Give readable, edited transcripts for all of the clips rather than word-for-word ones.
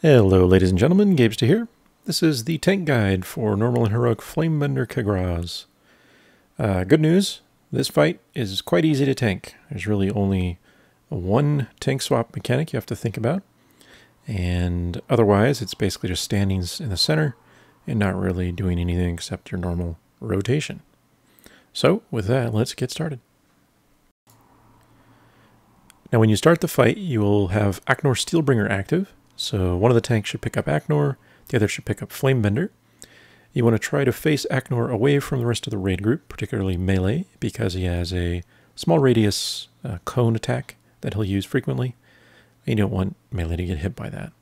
Hello ladies and gentlemen, Gabester here. This is the tank guide for Normal and Heroic Flamebender Kagraz. Good news, this fight is quite easy to tank. There's really only one tank swap mechanic you have to think about, and otherwise it's basically just standing in the center and not really doing anything except your normal rotation. So with that, let's get started. Now when you start the fight, you will have Aknor Steelbringer active. So one of the tanks should pick up Aknor, the other should pick up Flamebender. You want to try to face Aknor away from the rest of the raid group, particularly melee, because he has a small radius cone attack that he'll use frequently. You don't want melee to get hit by that.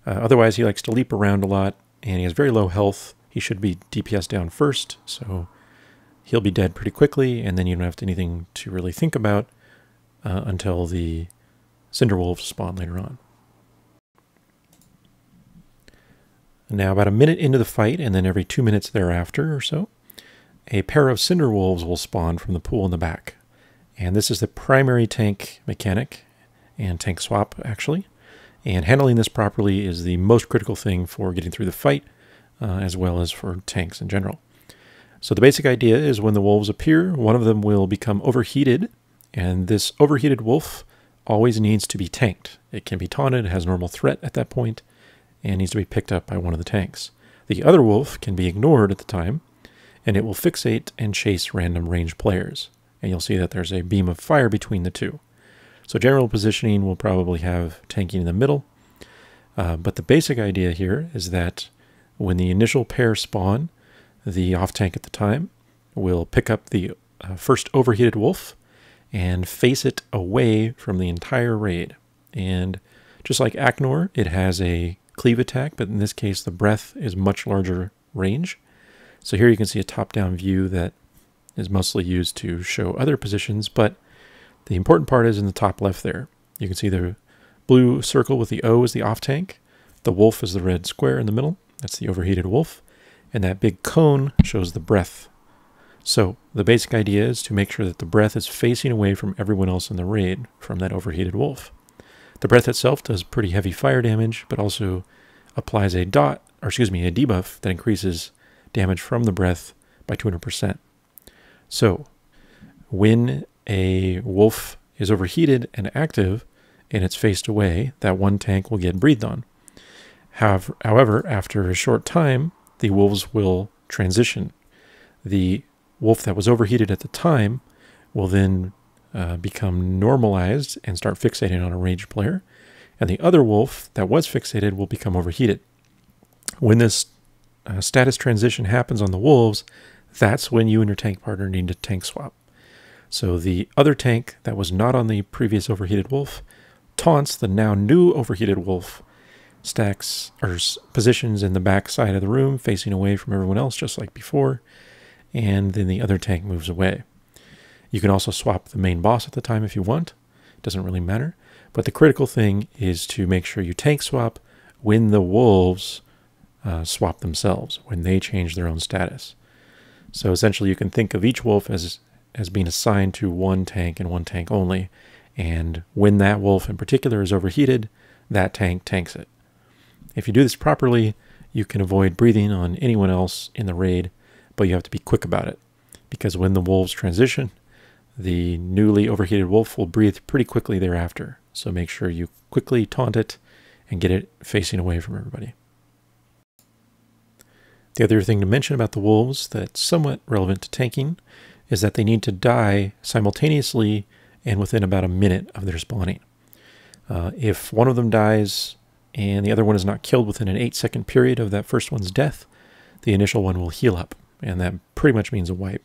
Otherwise, he likes to leap around a lot, and he has very low health. He should be DPS down first, so he'll be dead pretty quickly, and then you don't have anything to really think about until the Cinder wolves spawn later on. Now, about a minute into the fight, and then every 2 minutes thereafter or so, a pair of Cinder wolves will spawn from the pool in the back. And this is the primary tank mechanic, and tank swap, actually. And handling this properly is the most critical thing for getting through the fight, as well as for tanks in general. So the basic idea is when the wolves appear, one of them will become overheated, and this overheated wolf always needs to be tanked. It can be taunted, it has normal threat at that point, and needs to be picked up by one of the tanks. The other wolf can be ignored at the time, and it will fixate and chase random ranged players. And you'll see that there's a beam of fire between the two. So general positioning will probably have tanking in the middle, but the basic idea here is that when the initial pair spawn, the off tank at the time will pick up the first overheated wolf and face it away from the entire raid. And just like Aknor, it has a cleave attack, but in this case the breath is much larger range. So here you can see a top-down view that is mostly used to show other positions, but the important part is in the top left there. You can see the blue circle with the O is the off tank, the wolf is the red square in the middle, that's the overheated wolf, and that big cone shows the breath. So the basic idea is to make sure that the breath is facing away from everyone else in the raid from that overheated wolf. The breath itself does pretty heavy fire damage, but also applies a debuff that increases damage from the breath by 200%. So when a wolf is overheated and active and it's faced away, that one tank will get breathed on. However, after a short time, the wolves will transition. The wolf that was overheated at the time will then become normalized and start fixating on a ranged player, and the other wolf that was fixated will become overheated. When this status transition happens on the wolves, that's when you and your tank partner need to tank swap. So the other tank that was not on the previous overheated wolf taunts the now new overheated wolf, stacks or positions in the back side of the room facing away from everyone else just like before, and then the other tank moves away. You can also swap the main boss at the time if you want. It doesn't really matter. But the critical thing is to make sure you tank swap when the wolves swap themselves, when they change their own status. So essentially you can think of each wolf as being assigned to one tank and one tank only. And when that wolf in particular is overheated, that tank tanks it. If you do this properly, you can avoid breathing on anyone else in the raid, but you have to be quick about it. Because when the wolves transition, the newly overheated wolf will breathe pretty quickly thereafter. So make sure you quickly taunt it and get it facing away from everybody. The other thing to mention about the wolves that's somewhat relevant to tanking is that they need to die simultaneously and within about a minute of their spawning. If one of them dies and the other one is not killed within an 8-second period of that first one's death, the initial one will heal up, and that pretty much means a wipe.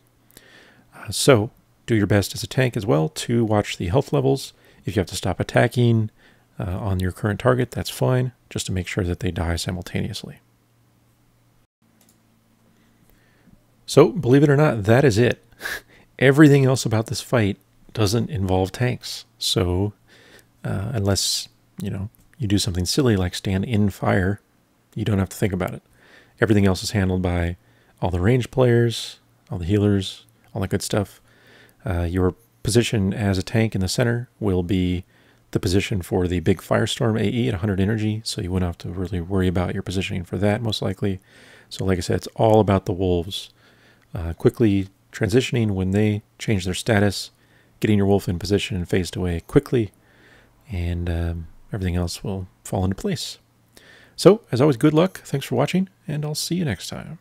So do your best as a tank as well to watch the health levels. If you have to stop attacking on your current target, that's fine, just to make sure that they die simultaneously. So, believe it or not, that is it. Everything else about this fight doesn't involve tanks. So, unless, you do something silly like stand in fire, you don't have to think about it. Everything else is handled by all the ranged players, all the healers, all that good stuff. Your position as a tank in the center will be the position for the big Firestorm AE at 100 energy, so you wouldn't have to really worry about your positioning for that, most likely. So like I said, it's all about the wolves. Quickly transitioning when they change their status, getting your wolf in position and phased away quickly, and everything else will fall into place. So, as always, good luck, thanks for watching, and I'll see you next time.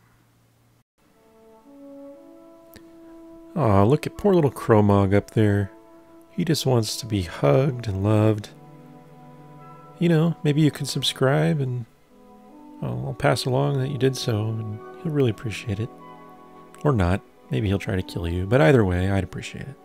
Aw, look at poor little Cromog up there. He just wants to be hugged and loved. You know, maybe you can subscribe, and I'll pass along that you did so, and he'll really appreciate it. Or not. Maybe he'll try to kill you, but either way, I'd appreciate it.